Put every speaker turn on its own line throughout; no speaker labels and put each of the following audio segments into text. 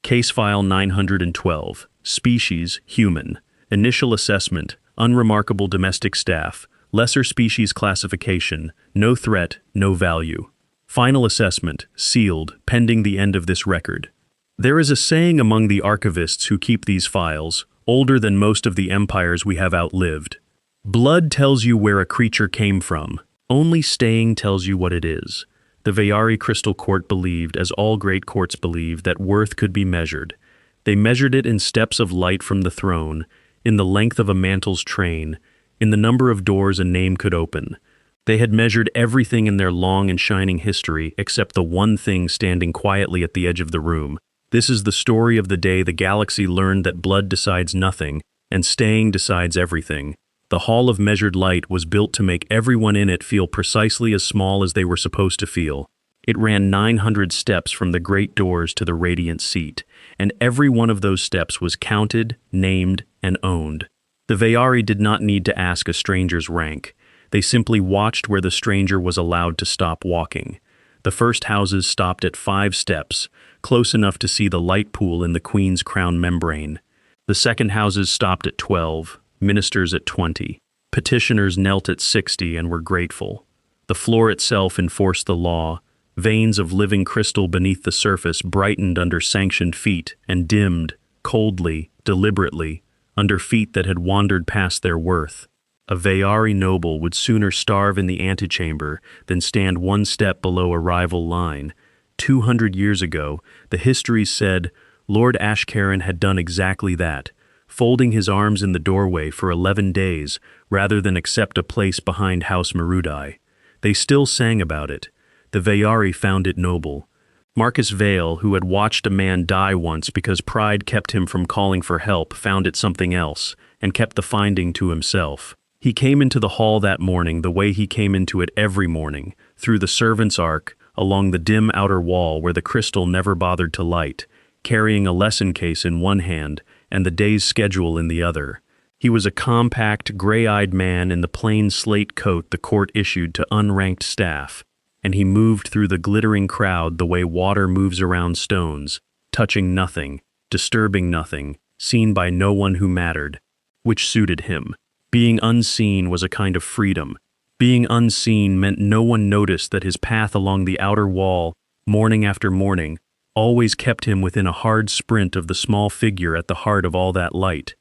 Case File 912. Species, human. Initial assessment, unremarkable domestic staff. Lesser species classification, no threat, no value. Final assessment, sealed, pending the end of this record. There is a saying among the archivists who keep these files, older than most of the empires we have outlived. Blood tells you where a creature came from. Only staying tells you what it is. The Veyari Crystal Court believed, as all great courts believe, that worth could be measured. They measured it in steps of light from the throne, in the length of a mantle's train, in the number of doors a name could open. They had measured everything in their long and shining history except the one thing standing quietly at the edge of the room. This is the story of the day the galaxy learned that blood decides nothing, and staying decides everything. The Hall of Measured Light was built to make everyone in it feel precisely as small as they were supposed to feel. It ran 900 steps from the great doors to the radiant seat, and every one of those steps was counted, named, and owned. The Veyari did not need to ask a stranger's rank. They simply watched where the stranger was allowed to stop walking. The first houses stopped at 5 steps, close enough to see the light pool in the Queen's crown membrane. The second houses stopped at 12, ministers at 20. Petitioners knelt at 60 and were grateful. The floor itself enforced the law. Veins of living crystal beneath the surface brightened under sanctioned feet and dimmed, coldly, deliberately, under feet that had wandered past their worth. A Veyari noble would sooner starve in the antechamber than stand one step below a rival line. 200 years ago, the histories said, Lord Ashkaran had done exactly that, folding his arms in the doorway for 11 days rather than accept a place behind House Marudai. They still sang about it. The Veyari found it noble. Marcus Vale, who had watched a man die once because pride kept him from calling for help, found it something else, and kept the finding to himself. He came into the hall that morning the way he came into it every morning, through the servants' ark, along the dim outer wall where the crystal never bothered to light, carrying a lesson case in one hand and the day's schedule in the other. He was a compact, gray-eyed man in the plain slate coat the court issued to unranked staff, and he moved through the glittering crowd the way water moves around stones, touching nothing, disturbing nothing, seen by no one who mattered, which suited him. Being unseen was a kind of freedom. Being unseen meant no one noticed that his path along the outer wall, morning after morning, always kept him within a hard sprint of the small figure at the heart of all that light.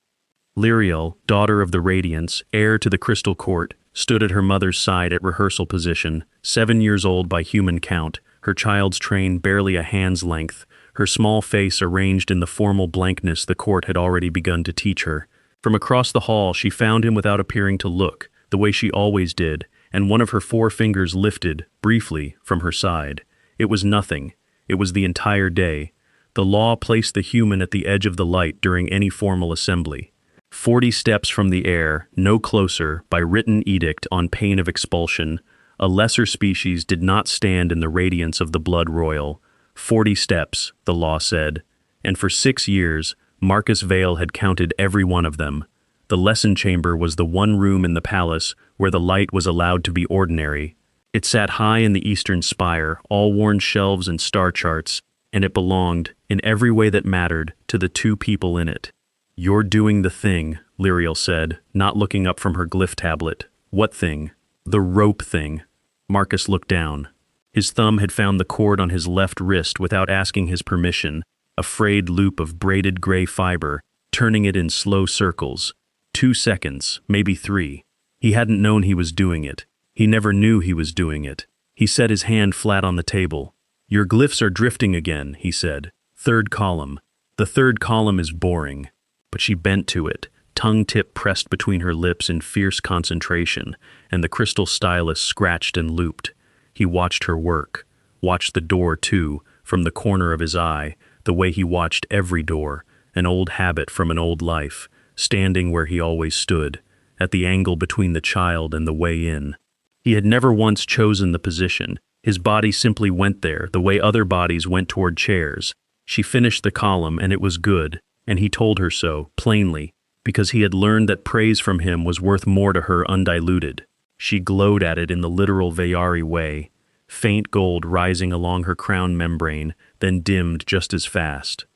Lyriel, daughter of the Radiance, heir to the Crystal Court, stood at her mother's side at rehearsal position, 7 years old by human count, her child's train barely a hand's length, her small face arranged in the formal blankness the court had already begun to teach her. From across the hall she found him without appearing to look, the way she always did, and one of her 4 fingers lifted, briefly, from her side. It was nothing. It was the entire day. The law placed the human at the edge of the light during any formal assembly. 40 steps from the air, no closer, by written edict on pain of expulsion, a lesser species did not stand in the radiance of the blood royal. 40 steps, the law said, and for 6 years, Marcus Vale had counted every one of them. The lesson chamber was the one room in the palace where the light was allowed to be ordinary. It sat high in the eastern spire, all worn shelves and star charts, and it belonged, in every way that mattered, to the 2 people in it. You're doing the thing, Lyriel said, not looking up from her glyph tablet. What thing? The rope thing. Marcus looked down. His thumb had found the cord on his left wrist without asking his permission, a frayed loop of braided gray fiber, turning it in slow circles. 2 seconds, maybe 3. He hadn't known he was doing it. He never knew he was doing it. He set his hand flat on the table. Your glyphs are drifting again, he said. 3rd column. The 3rd column is boring. But she bent to it, tongue-tip pressed between her lips in fierce concentration, and the crystal stylus scratched and looped. He watched her work, watched the door too, from the corner of his eye, the way he watched every door, an old habit from an old life, standing where he always stood, at the angle between the child and the way in. He had never once chosen the position. His body simply went there, the way other bodies went toward chairs. She finished the column, and it was good. And he told her so, plainly, because he had learned that praise from him was worth more to her undiluted. She glowed at it in the literal Veyari way, faint gold rising along her crown membrane, then dimmed just as fast.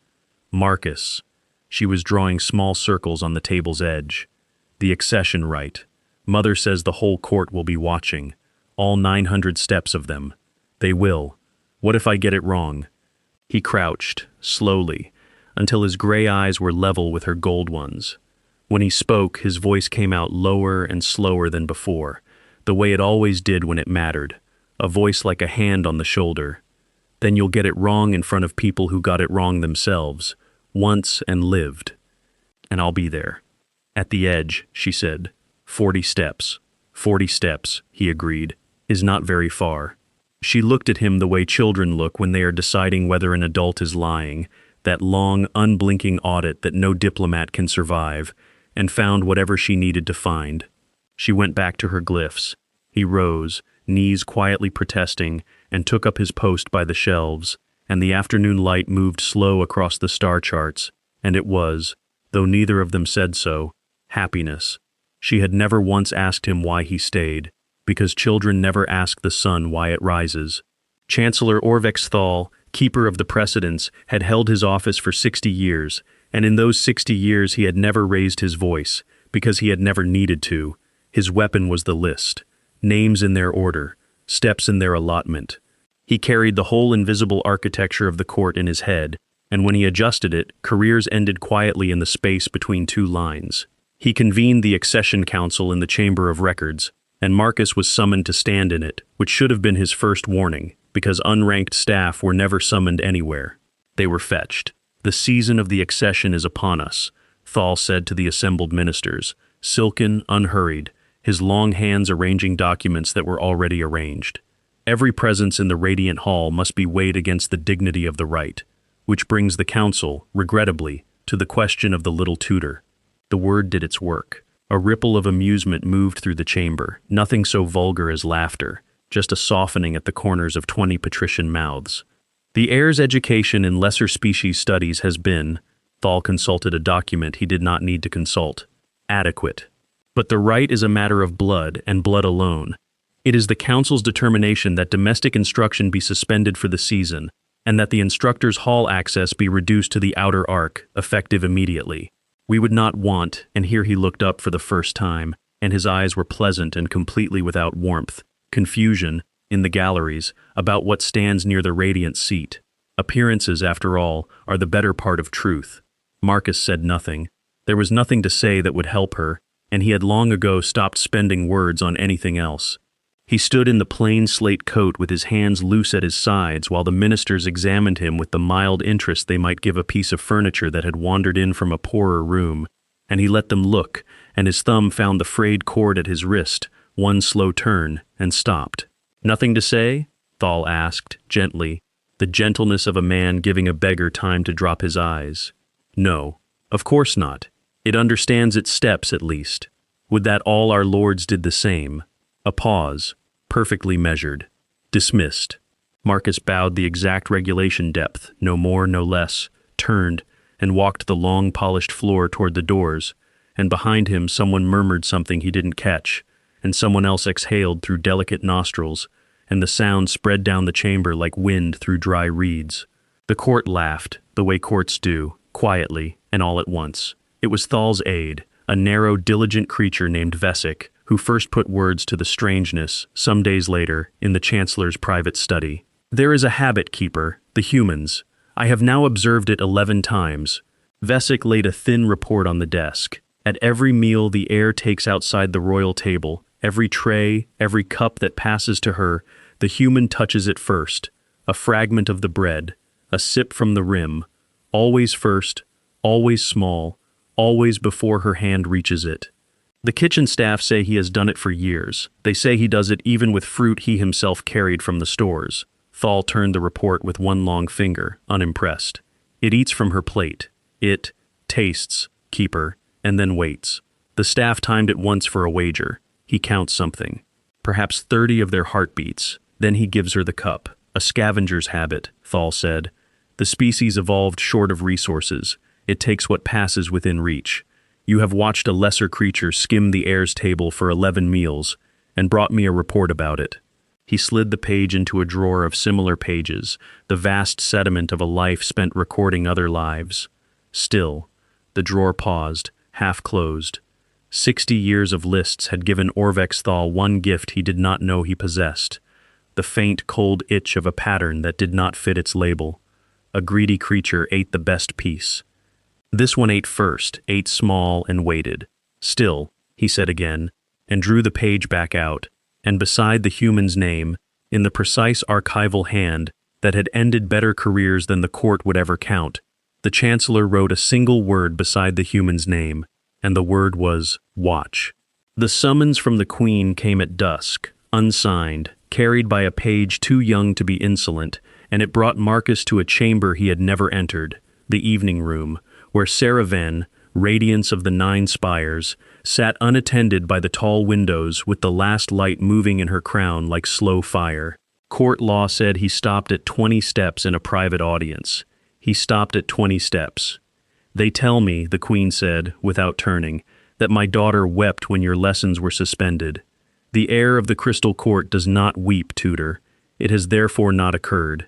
Marcus. She was drawing small circles on the table's edge. The accession rite. Mother says the whole court will be watching. All 900 steps of them. They will. What if I get it wrong? He crouched, slowly, until his gray eyes were level with her gold ones. When he spoke, his voice came out lower and slower than before, the way it always did when it mattered, a voice like a hand on the shoulder. Then you'll get it wrong in front of people who got it wrong themselves, once and lived. And I'll be there. At the edge, she said. 40 steps. 40 steps, he agreed, is not very far. She looked at him the way children look when they are deciding whether an adult is lying, that long, unblinking audit that no diplomat can survive, and found whatever she needed to find. She went back to her glyphs. He rose, knees quietly protesting, and took up his post by the shelves, and the afternoon light moved slow across the star charts, and it was, though neither of them said so, happiness. She had never once asked him why he stayed, because children never ask the sun why it rises. Chancellor Orvex, keeper of the precedents, had held his office for 60 years, and in those 60 years he had never raised his voice, because he had never needed to. His weapon was the list, names in their order, steps in their allotment. He carried the whole invisible architecture of the court in his head, and when he adjusted it, careers ended quietly in the space between two lines. He convened the accession council in the Chamber of Records, and Marcus was summoned to stand in it, which should have been his first warning, because unranked staff were never summoned anywhere. They were fetched. The season of the accession is upon us, Thal said to the assembled ministers, silken, unhurried, his long hands arranging documents that were already arranged. Every presence in the radiant hall must be weighed against the dignity of the rite, which brings the council, regrettably, to the question of the little tutor. The word did its work. A ripple of amusement moved through the chamber, nothing so vulgar as laughter, just a softening at the corners of 20 patrician mouths. The heir's education in lesser species studies has been, Thal consulted a document he did not need to consult, adequate. But the rite is a matter of blood, and blood alone. It is the council's determination that domestic instruction be suspended for the season, and that the instructor's hall access be reduced to the outer arc, effective immediately. We would not want, and here he looked up for the first time, and his eyes were pleasant and completely without warmth, confusion, in the galleries, about what stands near the radiant seat. Appearances, after all, are the better part of truth. Marcus said nothing. There was nothing to say that would help her, and he had long ago stopped spending words on anything else. He stood in the plain slate coat with his hands loose at his sides while the ministers examined him with the mild interest they might give a piece of furniture that had wandered in from a poorer room, and he let them look, and his thumb found the frayed cord at his wrist, one slow turn, and stopped. Nothing to say? Thal asked, gently, the gentleness of a man giving a beggar time to drop his eyes. No, of course not. It understands its steps, at least. Would that all our lords did the same. A pause, perfectly measured. Dismissed. Marcus bowed the exact regulation depth, no more, no less, turned, and walked the long polished floor toward the doors, and behind him someone murmured something he didn't catch, and someone else exhaled through delicate nostrils, and the sound spread down the chamber like wind through dry reeds. The court laughed, the way courts do, quietly, and all at once. It was Thal's aide, a narrow, diligent creature named Vesic, who first put words to the strangeness, some days later, in the Chancellor's private study. There is a habit, keeper, the humans. I have now observed it 11 times. Vesic laid a thin report on the desk. At every meal the heir takes outside the royal table, every tray, every cup that passes to her, the human touches it first. A fragment of the bread, a sip from the rim, always first, always small, always before her hand reaches it. The kitchen staff say he has done it for years. They say he does it even with fruit he himself carried from the stores. Thal turned the report with one long finger, unimpressed. It eats from her plate. It tastes, keeper, and then waits. The staff timed it once for a wager. He counts something. Perhaps 30 of their heartbeats. Then he gives her the cup. A scavenger's habit, Thal said. The species evolved short of resources. It takes what passes within reach. You have watched a lesser creature skim the heir's table for 11 meals, and brought me a report about it. He slid the page into a drawer of similar pages, the vast sediment of a life spent recording other lives. Still, the drawer paused, half closed. 60 years of lists had given Orvexthal one gift he did not know he possessed, the faint, cold itch of a pattern that did not fit its label. A greedy creature ate the best piece. This one ate first, ate small and waited. Still, he said again, and drew the page back out, and beside the human's name, in the precise archival hand that had ended better careers than the court would ever count, the Chancellor wrote a single word beside the human's name, and the word was watch. The summons from the Queen came at dusk, unsigned, carried by a page too young to be insolent, and it brought Marcus to a chamber he had never entered, the evening room, where Saraven, radiance of the 9 spires, sat unattended by the tall windows with the last light moving in her crown like slow fire. Court law said he stopped at 20 steps in a private audience. He stopped at 20 steps. "They tell me," the Queen said, without turning, "that my daughter wept when your lessons were suspended. The heir of the Crystal Court does not weep, tutor. It has therefore not occurred.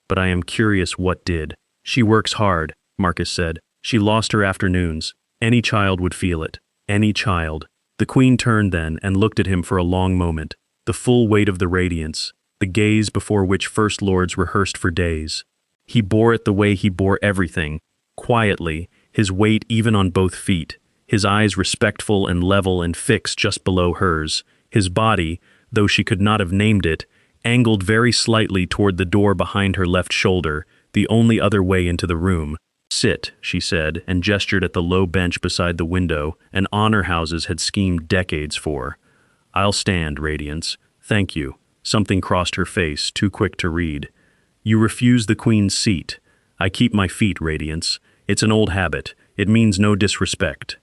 But I am curious what did." "She works hard," Marcus said. "She lost her afternoons. Any child would feel it. Any child." The Queen turned then and looked at him for a long moment, the full weight of the radiance, the gaze before which First Lords rehearsed for days. He bore it the way he bore everything, quietly, his weight even on both feet, his eyes respectful and level and fixed just below hers, his body, though she could not have named it, angled very slightly toward the door behind her left shoulder, the only other way into the room. "Sit," she said, and gestured at the low bench beside the window an honor houses had schemed decades for. "I'll stand, Radiance. Thank you." Something crossed her face, too quick to read. "You refuse the Queen's seat. I keep my feet, Radiance. It's an old habit. It means no disrespect."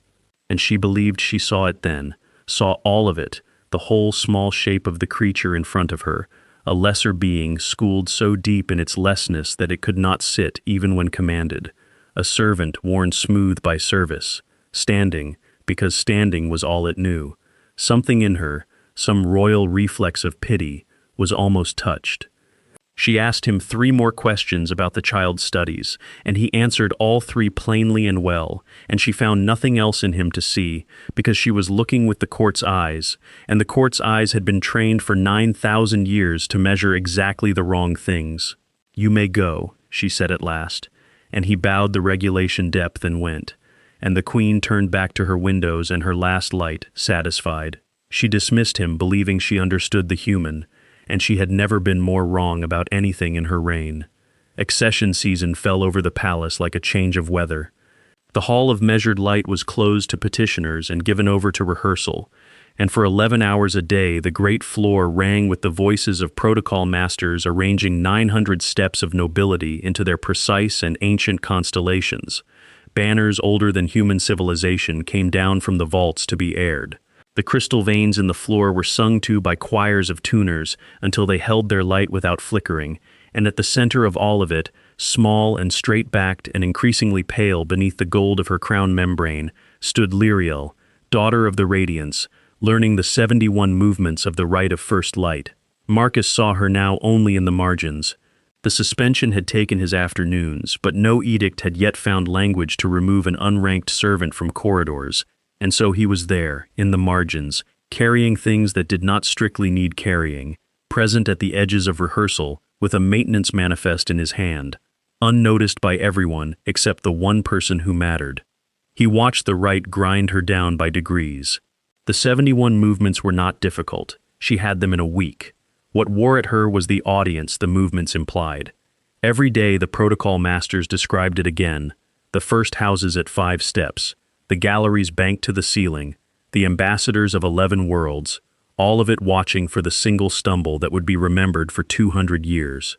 And she believed she saw it then, saw all of it, the whole small shape of the creature in front of her, a lesser being schooled so deep in its lessness that it could not sit even when commanded, a servant worn smooth by service, standing, because standing was all it knew. Something in her, some royal reflex of pity, was almost touched. She asked him 3 more questions about the child's studies, and he answered all 3 plainly and well, and she found nothing else in him to see, because she was looking with the court's eyes, and the court's eyes had been trained for 9,000 years to measure exactly the wrong things. "You may go," she said at last, and he bowed the regulation depth and went, and the Queen turned back to her windows and her last light, satisfied. She dismissed him, believing she understood the human, and she had never been more wrong about anything in her reign. Accession season fell over the palace like a change of weather. The Hall of Measured Light was closed to petitioners and given over to rehearsal, and for 11 hours a day the great floor rang with the voices of protocol masters arranging 900 steps of nobility into their precise and ancient constellations. Banners older than human civilization came down from the vaults to be aired. The crystal veins in the floor were sung to by choirs of tuners until they held their light without flickering, and at the center of all of it, small and straight-backed and increasingly pale beneath the gold of her crown membrane, stood Lyriel, daughter of the Radiance, learning the 71 movements of the Rite of First Light. Marcus saw her now only in the margins. The suspension had taken his afternoons, but no edict had yet found language to remove an unranked servant from corridors, and so he was there, in the margins, carrying things that did not strictly need carrying, present at the edges of rehearsal, with a maintenance manifest in his hand, unnoticed by everyone except the one person who mattered. He watched the Rite grind her down by degrees. The 71 movements were not difficult. She had them in a week. What wore at her was the audience the movements implied. Every day the protocol masters described it again, the first houses at 5 steps, the galleries banked to the ceiling, the ambassadors of 11 worlds, all of it watching for the single stumble that would be remembered for 200 years.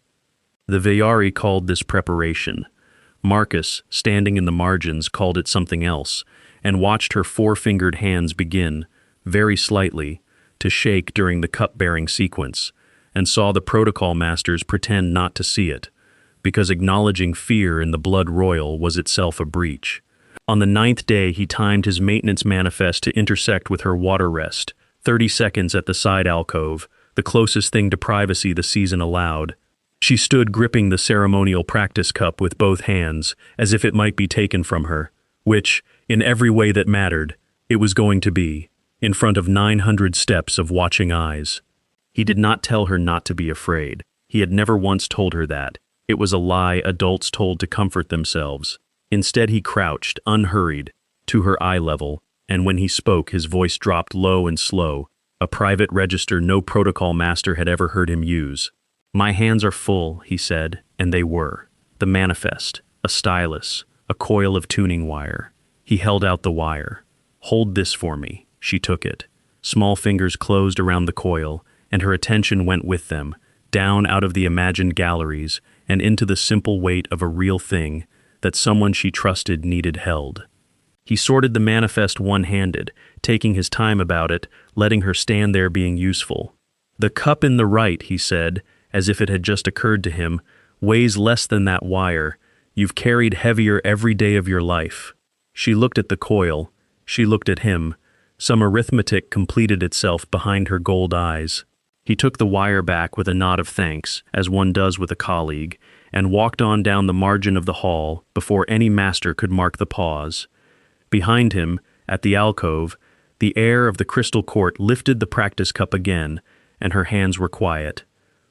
The Veyari called this preparation. Marcus, standing in the margins, called it something else, and watched her 4-fingered hands begin, very slightly, to shake during the cup-bearing sequence, and saw the protocol masters pretend not to see it, because acknowledging fear in the blood royal was itself a breach. On the 9th day he timed his maintenance manifest to intersect with her water rest, 30 seconds at the side alcove, the closest thing to privacy the season allowed. She stood gripping the ceremonial practice cup with both hands, as if it might be taken from her, which, in every way that mattered, it was going to be, in front of 900 steps of watching eyes. He did not tell her not to be afraid. He had never once told her that. It was a lie adults told to comfort themselves. Instead, he crouched, unhurried, to her eye level, and when he spoke, his voice dropped low and slow, a private register no protocol master had ever heard him use. "My hands are full," he said, and they were. The manifest, a stylus, a coil of tuning wire. He held out the wire. "Hold this for me." She took it. Small fingers closed around the coil, and her attention went with them, down out of the imagined galleries and into the simple weight of a real thing that someone she trusted needed held. He sorted the manifest one-handed, taking his time about it, letting her stand there being useful. "The cup in the right," he said, as if it had just occurred to him, "weighs less than that wire. You've carried heavier every day of your life." She looked at the coil. She looked at him. Some arithmetic completed itself behind her gold eyes. He took the wire back with a nod of thanks, as one does with a colleague, and walked on down the margin of the hall before any master could mark the pause. Behind him, at the alcove, the air of the crystal court lifted the practice cup again, and her hands were quiet.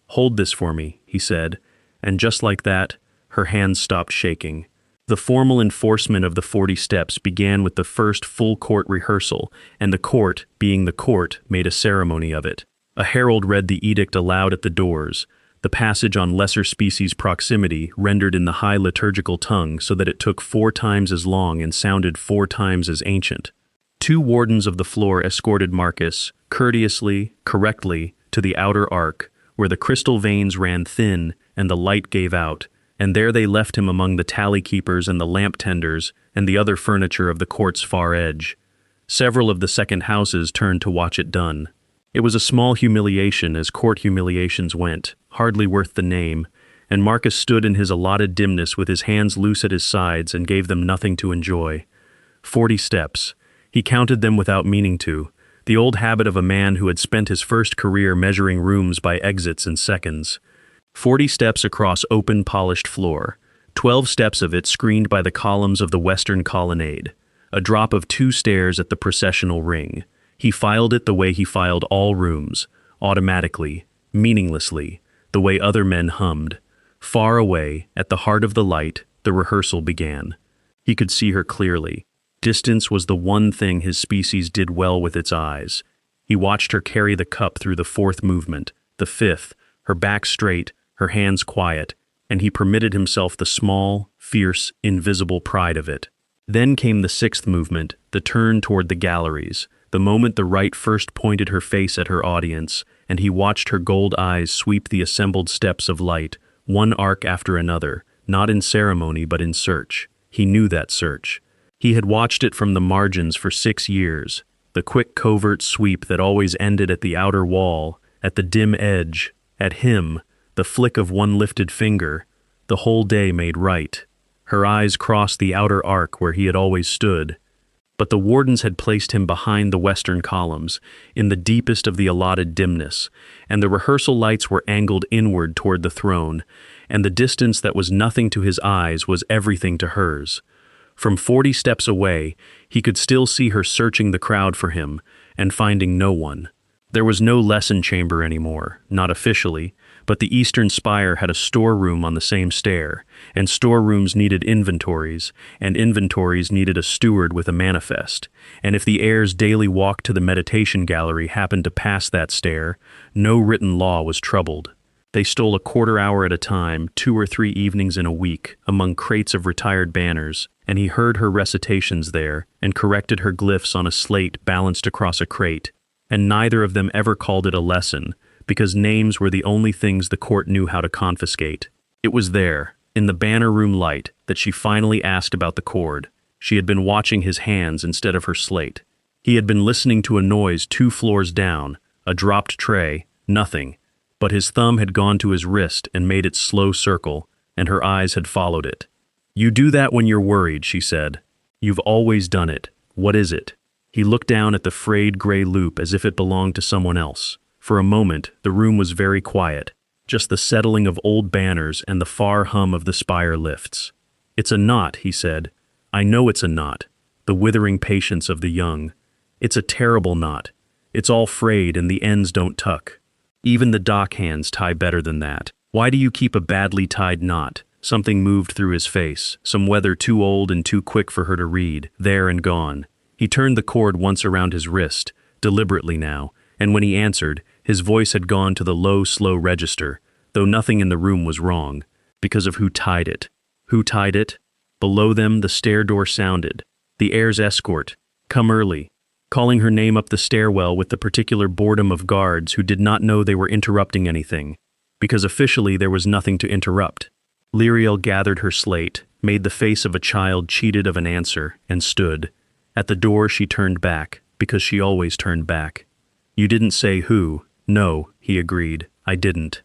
"Hold this for me," he said, and just like that, her hands stopped shaking. The formal enforcement of the 40 steps began with the first full court rehearsal, and the court, being the court, made a ceremony of it. A herald read the edict aloud at the doors, the passage on lesser species proximity rendered in the high liturgical tongue so that it took 4 times as long and sounded 4 times as ancient. 2 wardens of the floor escorted Marcus, courteously, correctly, to the outer arc, where the crystal veins ran thin and the light gave out, and there they left him among the tally keepers and the lamp tenders and the other furniture of the court's far edge. Several of the second houses turned to watch it done. It was a small humiliation as court humiliations went, hardly worth the name, and Marcus stood in his allotted dimness with his hands loose at his sides and gave them nothing to enjoy. 40 steps. He counted them without meaning to, the old habit of a man who had spent his first career measuring rooms by exits and seconds. 40 steps across open, polished floor, 12 steps of it screened by the columns of the western colonnade, a drop of 2 stairs at the processional ring. He filed it the way he filed all rooms, automatically, meaninglessly, the way other men hummed. Far away, at the heart of the light, the rehearsal began. He could see her clearly. Distance was the one thing his species did well with its eyes. He watched her carry the cup through the 4th movement, the 5th, her back straight, her hands quiet, and he permitted himself the small, fierce, invisible pride of it. Then came the 6th movement, the turn toward the galleries, the moment the right first pointed her face at her audience, and he watched her gold eyes sweep the assembled steps of light, one arc after another, not in ceremony but in search. He knew that search. He had watched it from the margins for 6 years, the quick covert sweep that always ended at the outer wall, at the dim edge, at him, the flick of one lifted finger, the whole day made right. Her eyes crossed the outer arc where he had always stood. But the wardens had placed him behind the western columns, in the deepest of the allotted dimness, and the rehearsal lights were angled inward toward the throne, and the distance that was nothing to his eyes was everything to hers. From 40 steps away, he could still see her searching the crowd for him, and finding no one. There was no lesson chamber anymore, not officially, but the eastern spire had a storeroom on the same stair, and storerooms needed inventories, and inventories needed a steward with a manifest, and if the heir's daily walk to the meditation gallery happened to pass that stair, no written law was troubled. They stole a quarter hour at a time, 2 or 3 evenings in a week, among crates of retired banners, and he heard her recitations there, and corrected her glyphs on a slate balanced across a crate, and neither of them ever called it a lesson, because names were the only things the court knew how to confiscate. It was there, in the banner room light, that she finally asked about the cord. She had been watching his hands instead of her slate. He had been listening to a noise 2 floors down, a dropped tray, nothing, but his thumb had gone to his wrist and made its slow circle, and her eyes had followed it. "You do that when you're worried," she said. "You've always done it. What is it?" He looked down at the frayed gray loop as if it belonged to someone else. For a moment, the room was very quiet. just the settling of old banners and the far hum of the spire lifts. "It's a knot," he said. "I know it's a knot, the withering patience of the young. It's a terrible knot. It's all frayed and the ends don't tuck. Even the dock hands tie better than that. Why do you keep a badly tied knot?" Something moved through his face, some weather too old and too quick for her to read, there and gone. He turned the cord once around his wrist, deliberately now, and when he answered, his voice had gone to the low, slow register, though nothing in the room was wrong, because of who tied it. Who tied it? Below them, the stair door sounded. The heir's escort. Come early. Calling her name up the stairwell with the particular boredom of guards who did not know they were interrupting anything, because officially there was nothing to interrupt. Lyriel gathered her slate, made the face of a child cheated of an answer, and stood. At the door she turned back, because she always turned back. "You didn't say who." "No," he agreed, "I didn't."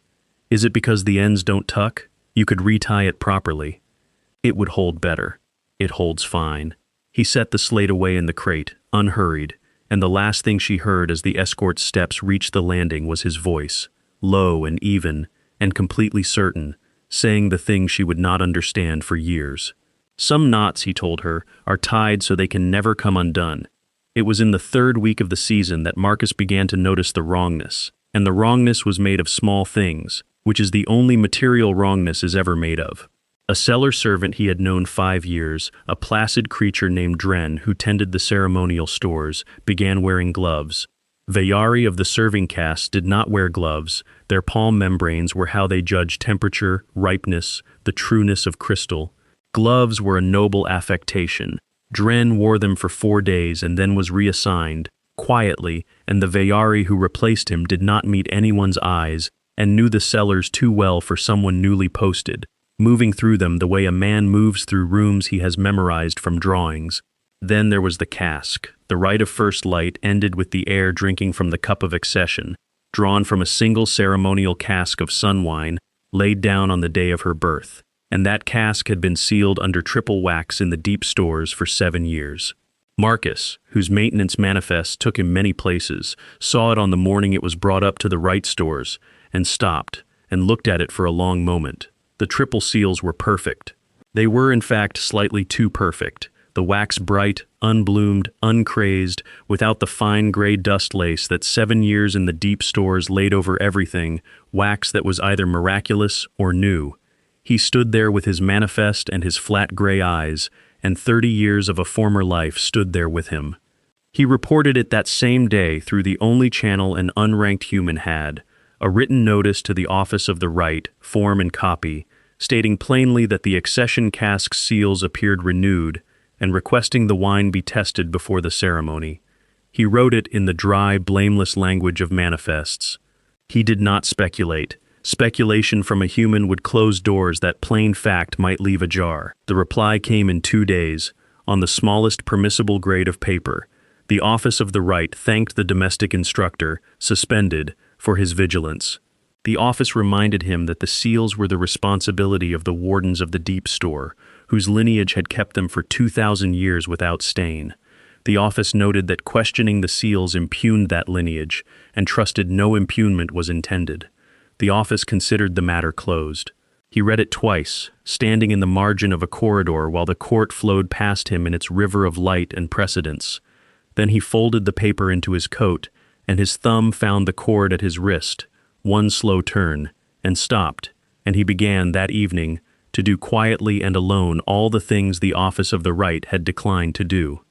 "Is it because the ends don't tuck? You could retie it properly." "It would hold better." "It holds fine." He set the slate away in the crate, unhurried, and the last thing she heard as the escort's steps reached the landing was his voice, low and even, and completely certain, saying the thing she would not understand for years. "Some knots," he told her, "are tied so they can never come undone." It was in the 3rd week of the season that Marcus began to notice the wrongness, and the wrongness was made of small things, which is the only material wrongness is ever made of. A cellar servant he had known 5 years, a placid creature named Dren who tended the ceremonial stores, began wearing gloves. Veyari of the serving caste did not wear gloves. Their palm membranes were how they judged temperature, ripeness, the trueness of crystal. Gloves were a noble affectation. Dren wore them for 4 days and then was reassigned, quietly, and the Veyari who replaced him did not meet anyone's eyes and knew the cellars too well for someone newly posted, moving through them the way a man moves through rooms he has memorized from drawings. Then there was the cask. The rite of first light ended with the heir drinking from the cup of accession, drawn from a single ceremonial cask of sun wine, laid down on the day of her birth, and that cask had been sealed under triple wax in the deep stores for 7 years. Marcus, whose maintenance manifest took him many places, saw it on the morning it was brought up to the rite stores, and stopped, and looked at it for a long moment. The triple seals were perfect. They were, in fact, slightly too perfect. The wax bright, unbloomed, uncrazed, without the fine gray dust lace that 7 years in the deep stores laid over everything, wax that was either miraculous or new. He stood there with his manifest and his flat gray eyes, and 30 years of a former life stood there with him. He reported it that same day through the only channel an unranked human had, a written notice to the office of the rite, form and copy, stating plainly that the accession cask seals appeared renewed, and requesting the wine be tested before the ceremony. He wrote it in the dry, blameless language of manifests. He did not speculate. Speculation from a human would close doors that plain fact might leave ajar. The reply came in 2 days, on the smallest permissible grade of paper. The office of the rite thanked the domestic instructor, suspended, for his vigilance. The office reminded him that the seals were the responsibility of the wardens of the deep store, whose lineage had kept them for 2,000 years without stain. The office noted that questioning the seals impugned that lineage, and trusted no impugnment was intended. The office considered the matter closed. He read it twice, standing in the margin of a corridor while the court flowed past him in its river of light and precedence. Then he folded the paper into his coat, and his thumb found the cord at his wrist, one slow turn, and stopped, and he began, that evening, to do quietly and alone all the things the office of the rite had declined to do.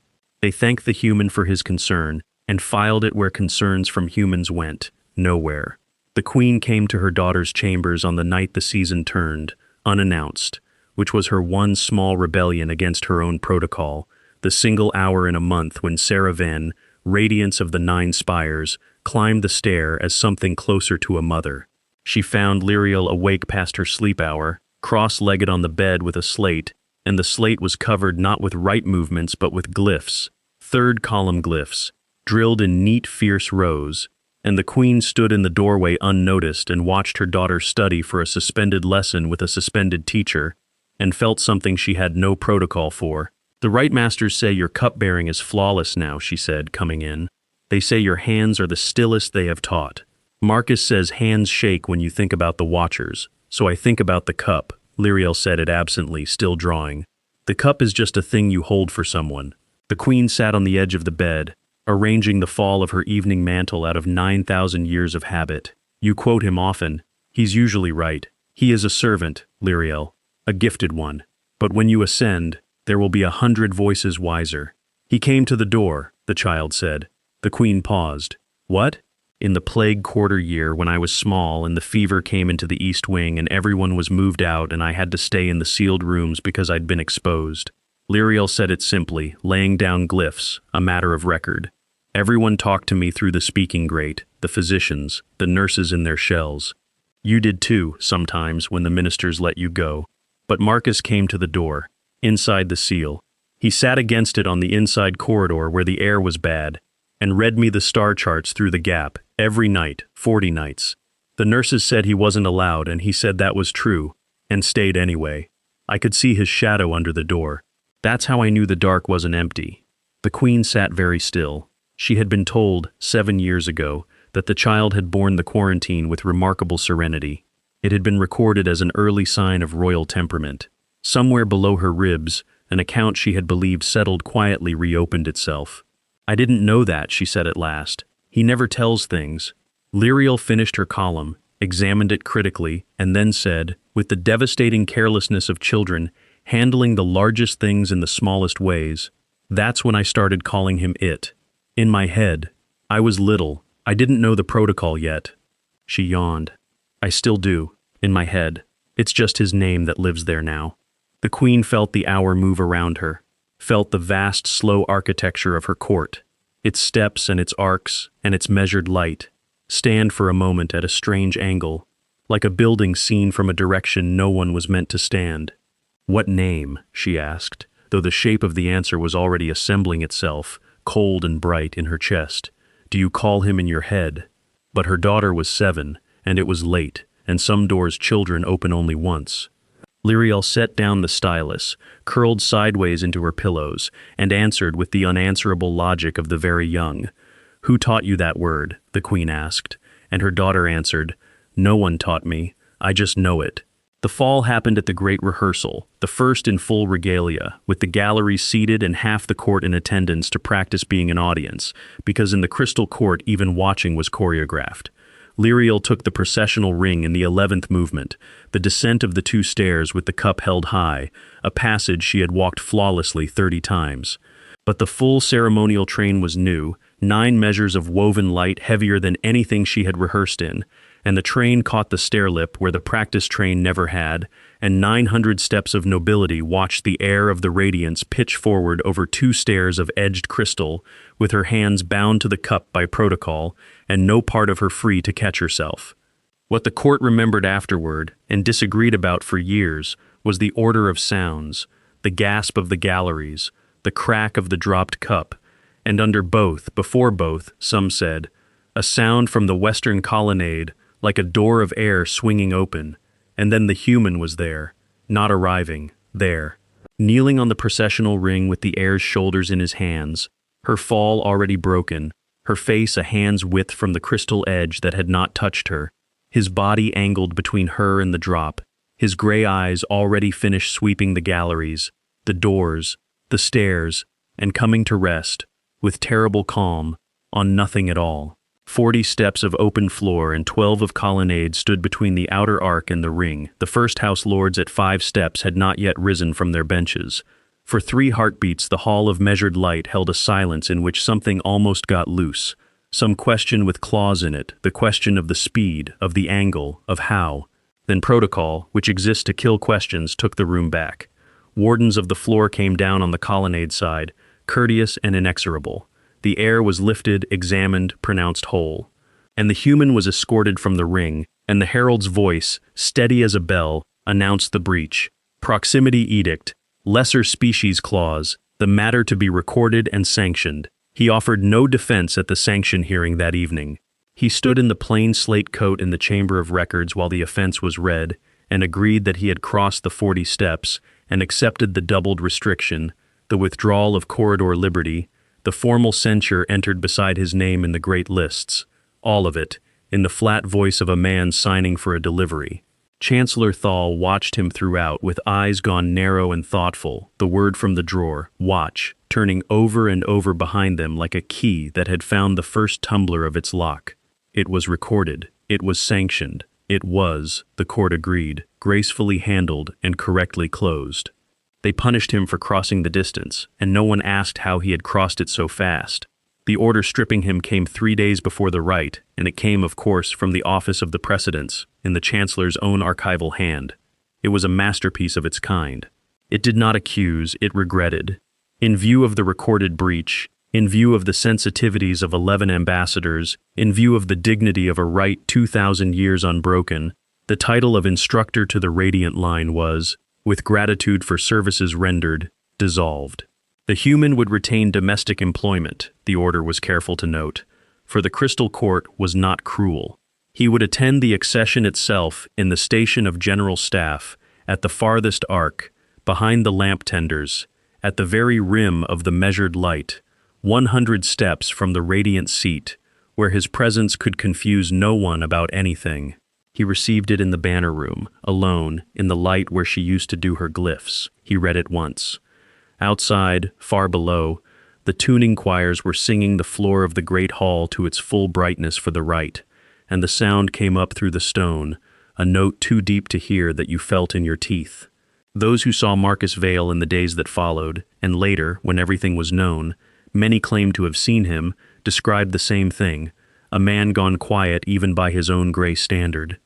They thanked the human for his concern, and filed it where concerns from humans went, nowhere. The queen came to her daughter's chambers on the night the season turned, unannounced, which was her one small rebellion against her own protocol, the single hour in a month when Sarah Venn, radiance of the 9 spires, climbed the stair as something closer to a mother. She found Lyriel awake past her sleep hour, cross-legged on the bed with a slate, and the slate was covered not with right movements but with glyphs, 3rd-column glyphs, drilled in neat, fierce rows, and the queen stood in the doorway unnoticed and watched her daughter study for a suspended lesson with a suspended teacher, and felt something she had no protocol for. "The rite masters say your cupbearing is flawless now," she said, coming in. "They say your hands are the stillest they have taught." Marcus says hands shake when you think about the Watchers, so I think about the cup, Lyriel said it absently, still drawing. The cup is just a thing you hold for someone. The queen sat on the edge of the bed, arranging the fall of her evening mantle out of 9,000 years of habit. You quote him often. He's usually right. He is a servant, Lyriel, a gifted one. But when you ascend, there will be 100 voices wiser. He came to the door, the child said. The queen paused. What? In the plague quarter year, when I was small and the fever came into the east wing and everyone was moved out and I had to stay in the sealed rooms because I'd been exposed. Lyriel said it simply, laying down glyphs, a matter of record. Everyone talked to me through the speaking grate, the physicians, the nurses in their shells. You did too, sometimes, when the ministers let you go. But Marcus came to the door, inside the seal. He sat against it on the inside corridor where the air was bad, and read me the star charts through the gap, every night, 40 nights. The nurses said he wasn't allowed, and he said that was true, and stayed anyway. I could see his shadow under the door. That's how I knew the dark wasn't empty. The queen sat very still. She had been told, 7 years ago, that the child had borne the quarantine with remarkable serenity. It had been recorded as an early sign of royal temperament. Somewhere below her ribs, an account she had believed settled quietly reopened itself. I didn't know that, she said at last. He never tells things. Lyriel finished her column, examined it critically, and then said, with the devastating carelessness of children, handling the largest things in the smallest ways, that's when I started calling him it. In my head. I was little. I didn't know the protocol yet. She yawned. I still do, in my head. It's just his name that lives there now. The queen felt the hour move around her, felt the vast, slow architecture of her court, its steps and its arcs and its measured light, stand for a moment at a strange angle, like a building seen from a direction no one was meant to stand. What name? She asked, though the shape of the answer was already assembling itself, cold and bright, in her chest. Do you call him in your head? But her daughter was 7, and it was late, and some doors children open only once. Lyriel set down the stylus, curled sideways into her pillows, and answered with the unanswerable logic of the very young. Who taught you that word? The queen asked, and her daughter answered, No one taught me, I just know it. The fall happened at the great rehearsal, the first in full regalia, with the gallery seated and half the court in attendance to practice being an audience, because in the crystal court even watching was choreographed. Lyriel took the processional ring in the 11th movement, the descent of the 2 stairs with the cup held high, a passage she had walked flawlessly 30 times. But the full ceremonial train was new, 9 measures of woven light heavier than anything she had rehearsed in, and the train caught the stairlip where the practice train never had, and 900 steps of nobility watched the air of the radiance pitch forward over 2 stairs of edged crystal, with her hands bound to the cup by protocol, and no part of her free to catch herself. What the court remembered afterward, and disagreed about for years, was the order of sounds, the gasp of the galleries, the crack of the dropped cup, and under both, before both, some said, a sound from the western colonnade, like a door of air swinging open, and then the human was there, not arriving, there, kneeling on the processional ring with the heir's shoulders in his hands, her fall already broken, her face a hand's width from the crystal edge that had not touched her, his body angled between her and the drop, his gray eyes already finished sweeping the galleries, the doors, the stairs, and coming to rest, with terrible calm, on nothing at all. 40 steps of open floor and 12 of colonnade stood between the outer arc and the ring. The first house lords at 5 steps had not yet risen from their benches. For 3 heartbeats the hall of measured light held a silence in which something almost got loose. Some question with claws in it, the question of the speed, of the angle, of how. Then protocol, which exists to kill questions, took the room back. Wardens of the floor came down on the colonnade side, courteous and inexorable. The air was lifted, examined, pronounced whole. And the human was escorted from the ring, and the herald's voice, steady as a bell, announced the breach. Proximity edict, lesser species clause, the matter to be recorded and sanctioned. He offered no defense at the sanction hearing that evening. He stood in the plain slate coat in the chamber of records while the offense was read, and agreed that he had crossed the 40 steps, and accepted the doubled restriction, the withdrawal of corridor liberty, the formal censure entered beside his name in the great lists, all of it, in the flat voice of a man signing for a delivery. Chancellor Thal watched him throughout with eyes gone narrow and thoughtful, the word from the drawer, watch, turning over and over behind them like a key that had found the first tumbler of its lock. It was recorded. It was sanctioned. It was, the court agreed, gracefully handled and correctly closed. They punished him for crossing the distance, and no one asked how he had crossed it so fast. The order stripping him came 3 days before the rite, and it came, of course, from the Office of the Precedents, in the Chancellor's own archival hand. It was a masterpiece of its kind. It did not accuse, it regretted. In view of the recorded breach, in view of the sensitivities of 11 ambassadors, in view of the dignity of a rite 2,000 years unbroken, the title of instructor to the Radiant Line was, with gratitude for services rendered, dissolved. The human would retain domestic employment, the order was careful to note, for the Crystal Court was not cruel. He would attend the accession itself in the station of General Staff, at the farthest arc, behind the lamp tenders, at the very rim of the measured light, 100 steps from the radiant seat, where his presence could confuse no one about anything. He received it in the banner room, alone, in the light where she used to do her glyphs. He read it once. Outside, far below, the tuning choirs were singing the floor of the great hall to its full brightness for the rite, and the sound came up through the stone, a note too deep to hear that you felt in your teeth. Those who saw Marcus Vale in the days that followed, and later, when everything was known, many claimed to have seen him, described the same thing, a man gone quiet even by his own gray standard.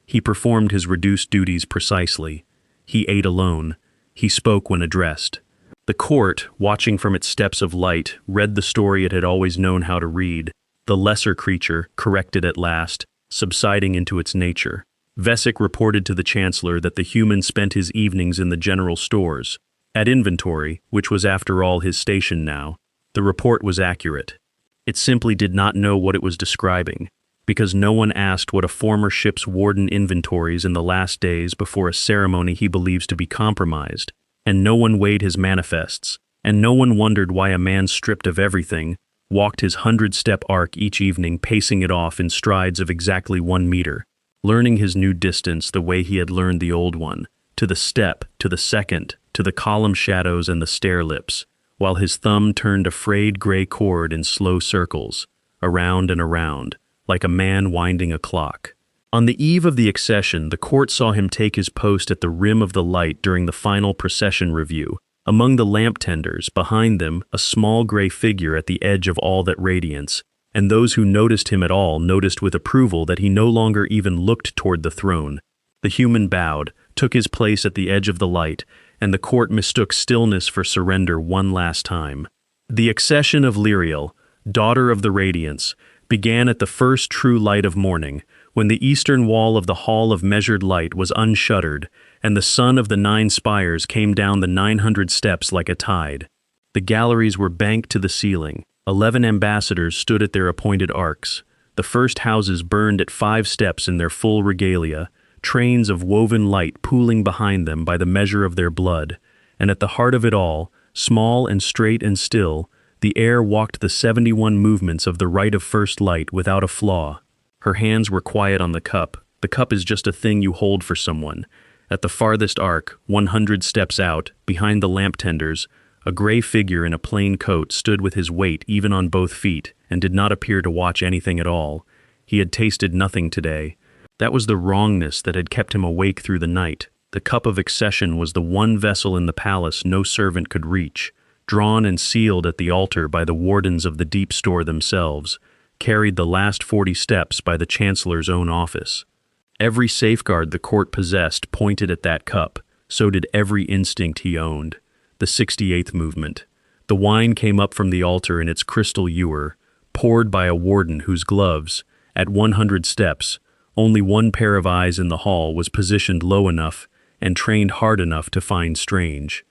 He performed his reduced duties precisely. He ate alone. He spoke when addressed. The court, watching from its steps of light, read the story it had always known how to read, the lesser creature, corrected at last, subsiding into its nature. Vesic reported to the Chancellor that the human spent his evenings in the general stores. At inventory, which was after all his station now, the report was accurate. It simply did not know what it was describing, because no one asked what a former ship's warden inventories in the last days before a ceremony he believes to be compromised, and no one weighed his manifests, and no one wondered why a man stripped of everything walked his 100-step arc each evening, pacing it off in strides of exactly 1 meter, learning his new distance the way he had learned the old one, to the step, to the second, to the column shadows and the stair lips, while his thumb turned a frayed gray cord in slow circles, around and around, like a man winding a clock. On the eve of the accession, the court saw him take his post at the rim of the light during the final procession review. Among the lamp tenders, behind them, a small gray figure at the edge of all that radiance, and those who noticed him at all noticed with approval that he no longer even looked toward the throne. The human bowed, took his place at the edge of the light, and the court mistook stillness for surrender one last time. The accession of Lyriel, daughter of the Radiance, began at the first true light of morning, when the eastern wall of the Hall of Measured Light was unshuttered, and the sun of the 9 spires came down the 900 steps like a tide. The galleries were banked to the ceiling. 11 ambassadors stood at their appointed arcs. The first houses burned at 5 steps in their full regalia, trains of woven light pooling behind them by the measure of their blood, and at the heart of it all, small and straight and still, the air walked the 71 movements of the rite of first light without a flaw. Her hands were quiet on the cup. The cup is just a thing you hold for someone. At the farthest arc, 100 steps out, behind the lamp tenders, a gray figure in a plain coat stood with his weight even on both feet and did not appear to watch anything at all. He had tasted nothing today. That was the wrongness that had kept him awake through the night. The cup of accession was the one vessel in the palace no servant could reach, drawn and sealed at the altar by the wardens of the deep store themselves, carried the last 40 steps by the Chancellor's own office. Every safeguard the court possessed pointed at that cup, so did every instinct he owned. The 68th movement. The wine came up from the altar in its crystal ewer, poured by a warden whose gloves, at 100 steps, only one pair of eyes in the hall was positioned low enough and trained hard enough to find strange.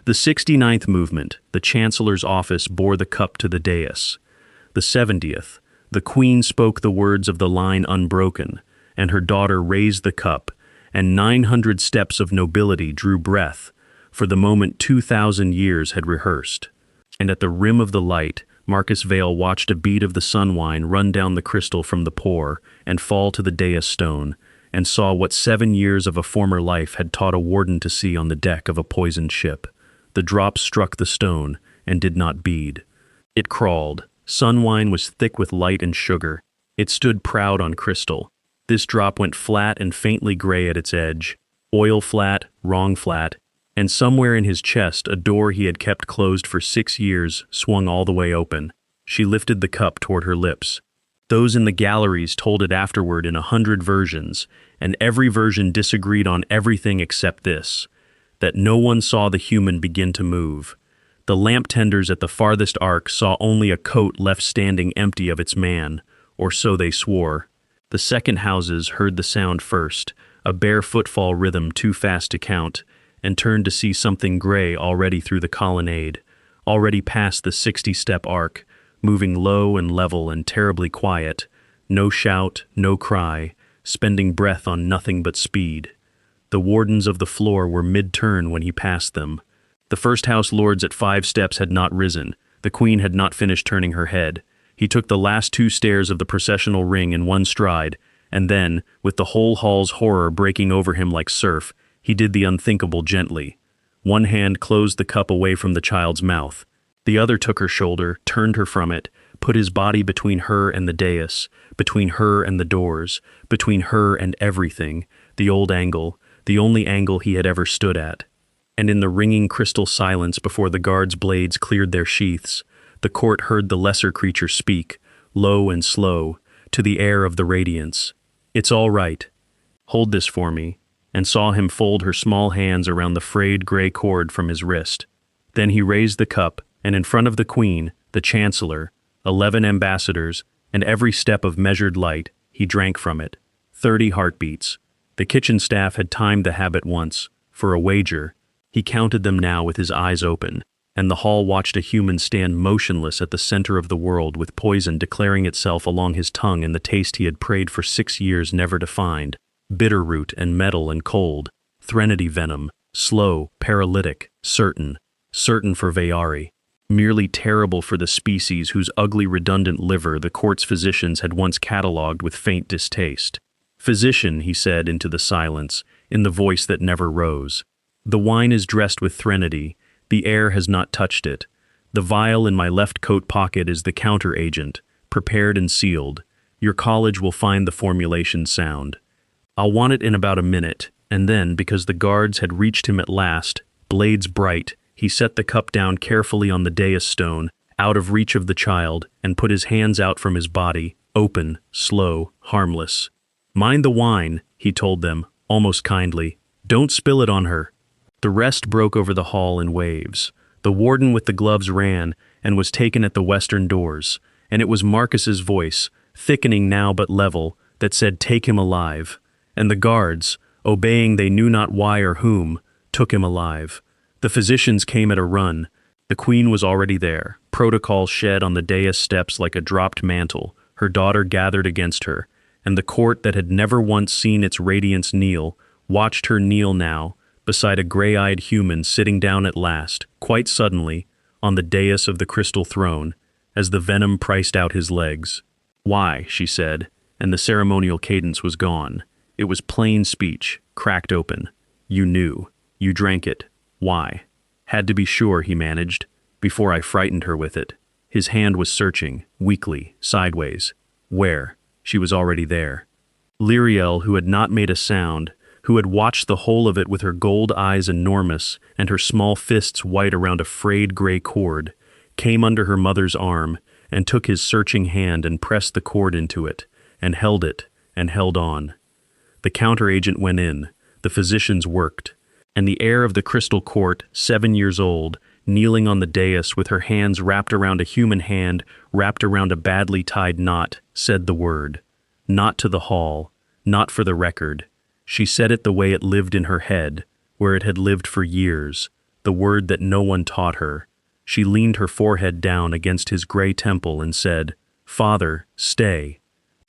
The 69th movement, the Chancellor's office bore the cup to the dais. The 70th, the Queen spoke the words of the line unbroken, and her daughter raised the cup, and 900 steps of nobility drew breath, for the moment 2,000 years had rehearsed. And at the rim of the light, Marcus Vale watched a bead of the sunwine run down the crystal from the pore and fall to the dais stone, and saw what 7 years of a former life had taught a warden to see on the deck of a poisoned ship. The drop struck the stone and did not bead. It crawled. Sunwine was thick with light and sugar. It stood proud on crystal. This drop went flat and faintly gray at its edge. Oil flat, wrong flat, and somewhere in his chest a door he had kept closed for 6 years swung all the way open. She lifted the cup toward her lips. Those in the galleries told it afterward in 100 versions, and every version disagreed on everything except this, that no one saw the human begin to move. The lamp tenders at the farthest arc saw only a coat left standing empty of its man, or so they swore. The second houses heard the sound first, a bare footfall rhythm too fast to count, and turned to see something gray already through the colonnade, already past the 60-step arc, moving low and level and terribly quiet, no shout, no cry, spending breath on nothing but speed. The wardens of the floor were mid-turn when he passed them. The first house lords at 5 steps had not risen. The queen had not finished turning her head. He took the last 2 stairs of the processional ring in one stride, and then, with the whole hall's horror breaking over him like surf, he did the unthinkable gently. One hand closed the cup away from the child's mouth. The other took her shoulder, turned her from it, put his body between her and the dais, between her and the doors, between her and everything, the old angle, the only angle he had ever stood at. And in the ringing crystal silence before the guards' blades cleared their sheaths, the court heard the lesser creature speak, low and slow, to the air of the radiance. "It's all right. Hold this for me," and saw him fold her small hands around the frayed gray cord from his wrist. Then he raised the cup, and in front of the queen, the chancellor, 11 ambassadors, and every step of measured light, he drank from it. 30 heartbeats. The kitchen staff had timed the habit once, for a wager. He counted them now with his eyes open, and the hall watched a human stand motionless at the center of the world with poison declaring itself along his tongue in the taste he had prayed for 6 years never to find. Bitter root and metal and cold, threnody venom, slow, paralytic, certain for Vayari, merely terrible for the species whose ugly redundant liver the court's physicians had once catalogued with faint distaste. "Physician," he said into the silence, in the voice that never rose, "the wine is dressed with threnody, the air has not touched it. The vial in my left coat pocket is the counter-agent, prepared and sealed. Your college will find the formulation sound. I'll want it in about a minute," and then, because the guards had reached him at last, blades bright, he set the cup down carefully on the dais stone, out of reach of the child, and put his hands out from his body, open, slow, harmless. "Mind the wine," he told them, almost kindly. "Don't spill it on her." The rest broke over the hall in waves. The warden with the gloves ran, and was taken at the western doors, and it was Marcus's voice, thickening now but level, that said, "Take him alive." And the guards, obeying they knew not why or whom, took him alive. The physicians came at a run. The queen was already there, protocol shed on the dais steps like a dropped mantle, her daughter gathered against her, and the court that had never once seen its radiance kneel, watched her kneel now, beside a gray-eyed human sitting down at last, quite suddenly, on the dais of the crystal throne, as the venom priced out his legs. "Why?" she said, and the ceremonial cadence was gone. It was plain speech, cracked open. "You knew. You drank it. Why?" "Had to be sure," he managed, "before I frightened her with it." His hand was searching, weakly, sideways. Where? She was already there. Lyriel, who had not made a sound, who had watched the whole of it with her gold eyes enormous and her small fists white around a frayed gray cord, came under her mother's arm and took his searching hand and pressed the cord into it, and held it, and held on. The counter-agent went in, the physicians worked, and the heir of the crystal court, 7 years old, kneeling on the dais with her hands wrapped around a human hand wrapped around a badly tied knot, said the word. Not to the hall, not for the record. She said it the way it lived in her head, where it had lived for years, the word that no one taught her. She leaned her forehead down against his gray temple and said, "Father, stay."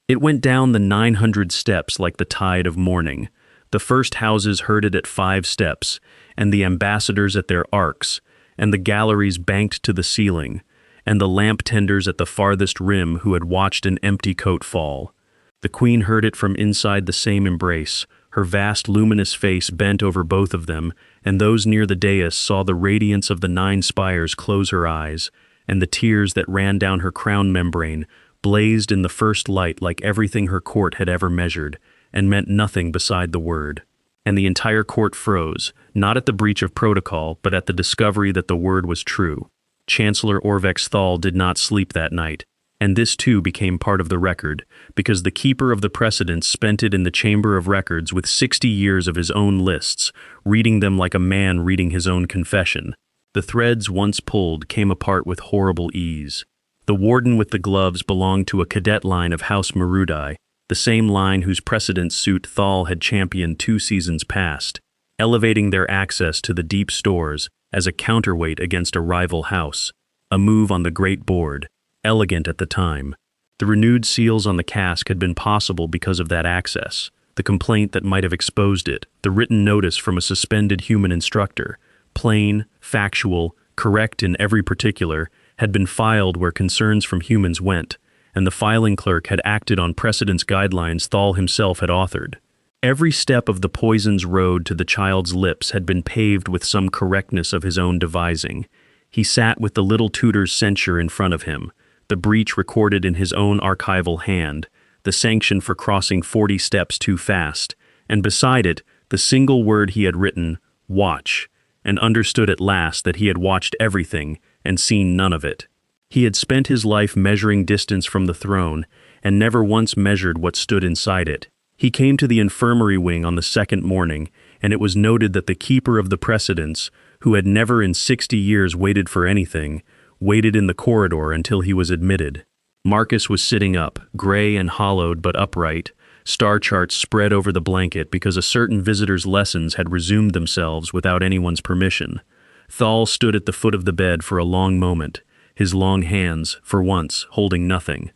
It went down the 900 steps like the tide of morning. The first houses heard it at 5 steps, and the ambassadors at their arcs, and the galleries banked to the ceiling, and the lamp tenders at the farthest rim who had watched an empty coat fall. The queen heard it from inside the same embrace. Her vast luminous face bent over both of them, and those near the dais saw the radiance of the 9 spires close her eyes, and the tears that ran down her crown membrane blazed in the first light like everything her court had ever measured, and meant nothing beside the word. And the entire court froze, not at the breach of protocol, but at the discovery that the word was true. Chancellor Orvex Thal did not sleep that night, and this too became part of the record, because the keeper of the precedents spent it in the Chamber of Records with 60 years of his own lists, reading them like a man reading his own confession. The threads once pulled came apart with horrible ease. The warden with the gloves belonged to a cadet line of House Marudai, the same line whose precedent suit Thal had championed 2 seasons past, elevating their access to the deep stores as a counterweight against a rival house, a move on the great board, elegant at the time. The renewed seals on the cask had been possible because of that access, the complaint that might have exposed it, the written notice from a suspended human instructor, plain, factual, correct in every particular, had been filed where concerns from humans went, and the filing clerk had acted on precedence guidelines Thal himself had authored. Every step of the poison's road to the child's lips had been paved with some correctness of his own devising. He sat with the little tutor's censure in front of him, the breach recorded in his own archival hand, the sanction for crossing 40 steps too fast, and beside it, the single word he had written, watch, and understood at last that he had watched everything and seen none of it. He had spent his life measuring distance from the throne, and never once measured what stood inside it. He came to the infirmary wing on the 2nd morning, and it was noted that the keeper of the precedents, who had never in 60 years waited for anything, waited in the corridor until he was admitted. Marcus was sitting up, gray and hollowed but upright, star charts spread over the blanket because a certain visitor's lessons had resumed themselves without anyone's permission. Thal stood at the foot of the bed for a long moment, his long hands, for once, holding nothing.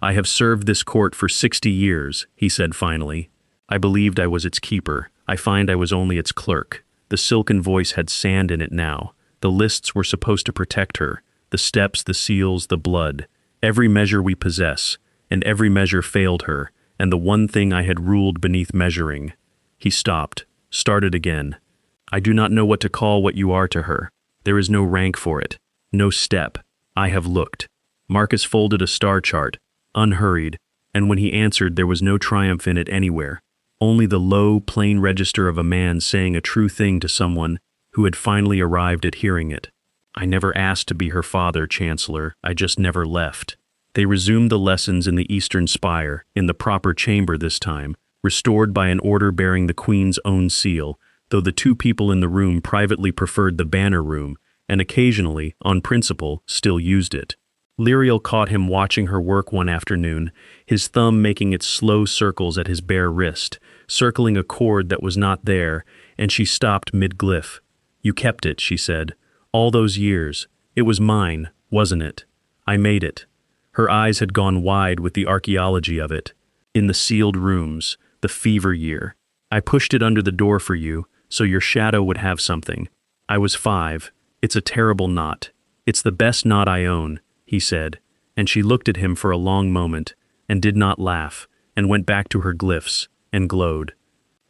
"I have served this court for 60 years, he said finally. "I believed I was its keeper. I find I was only its clerk." The silken voice had sand in it now. The lists were supposed to protect her, the steps, the seals, the blood. Every measure we possess, and every measure failed her, and the one thing I had ruled beneath measuring. He stopped, started again. "I do not know what to call what you are to her. There is no rank for it, no step. I have looked." Marcus folded a star chart, unhurried, and when he answered there was no triumph in it anywhere, only the low, plain register of a man saying a true thing to someone who had finally arrived at hearing it. "I never asked to be her father, Chancellor. I just never left." They resumed the lessons in the eastern spire, in the proper chamber this time, restored by an order bearing the Queen's own seal, though the 2 people in the room privately preferred the banner room, and occasionally, on principle, still used it. Lyriel caught him watching her work one afternoon, his thumb making its slow circles at his bare wrist, circling a chord that was not there, and she stopped mid-glyph. "You kept it," she said. "All those years. It was mine, wasn't it? I made it." Her eyes had gone wide with the archaeology of it. "In the sealed rooms, the fever year. I pushed it under the door for you, so your shadow would have something. I was 5. It's a terrible knot. It's the best knot I own," he said, and she looked at him for a long moment, and did not laugh, and went back to her glyphs, and glowed.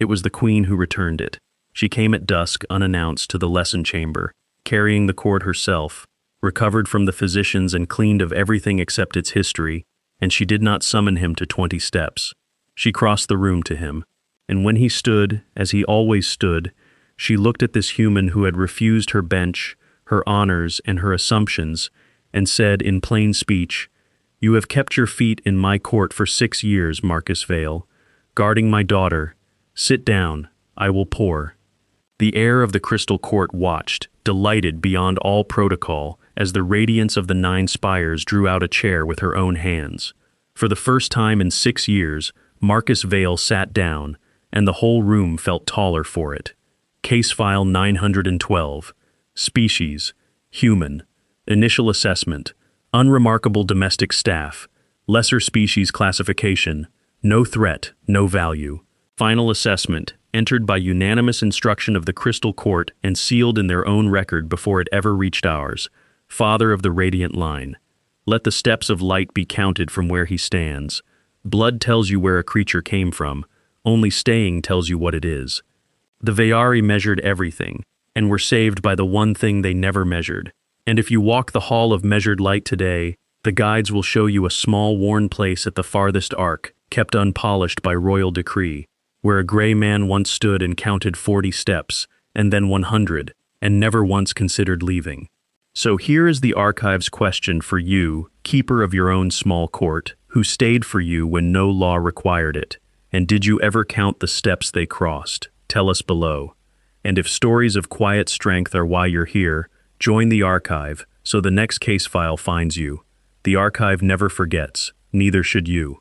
It was the Queen who returned it. She came at dusk, unannounced, to the lesson chamber, carrying the cord herself, recovered from the physicians and cleaned of everything except its history, and she did not summon him to 20 steps. She crossed the room to him, and when he stood, as he always stood, she looked at this human who had refused her bench, her honors, and her assumptions, and said in plain speech, "You have kept your feet in my court for 6 years, Marcus Vale, guarding my daughter. Sit down, I will pour." The heir of the Crystal Court watched, delighted beyond all protocol, as the radiance of the 9 spires drew out a chair with her own hands. For the first time in 6 years, Marcus Vale sat down, and the whole room felt taller for it. Case File 912. Species: Human. Initial Assessment: Unremarkable Domestic Staff. Lesser Species Classification: No Threat, No Value. Final Assessment: Entered by unanimous instruction of the Crystal Court and sealed in their own record before it ever reached ours. Father of the radiant line. Let the steps of light be counted from where he stands. Blood tells you where a creature came from, only staying tells you what it is. The Vayari measured everything, and were saved by the one thing they never measured. And if you walk the hall of measured light today, the guides will show you a small worn place at the farthest arc, kept unpolished by royal decree, where a gray man once stood and counted 40 steps, and then 100, and never once considered leaving. So here is the archive's question for you, keeper of your own small court, who stayed for you when no law required it. And did you ever count the steps they crossed? Tell us below. And if stories of quiet strength are why you're here, join the archive so the next case file finds you. The archive never forgets, neither should you.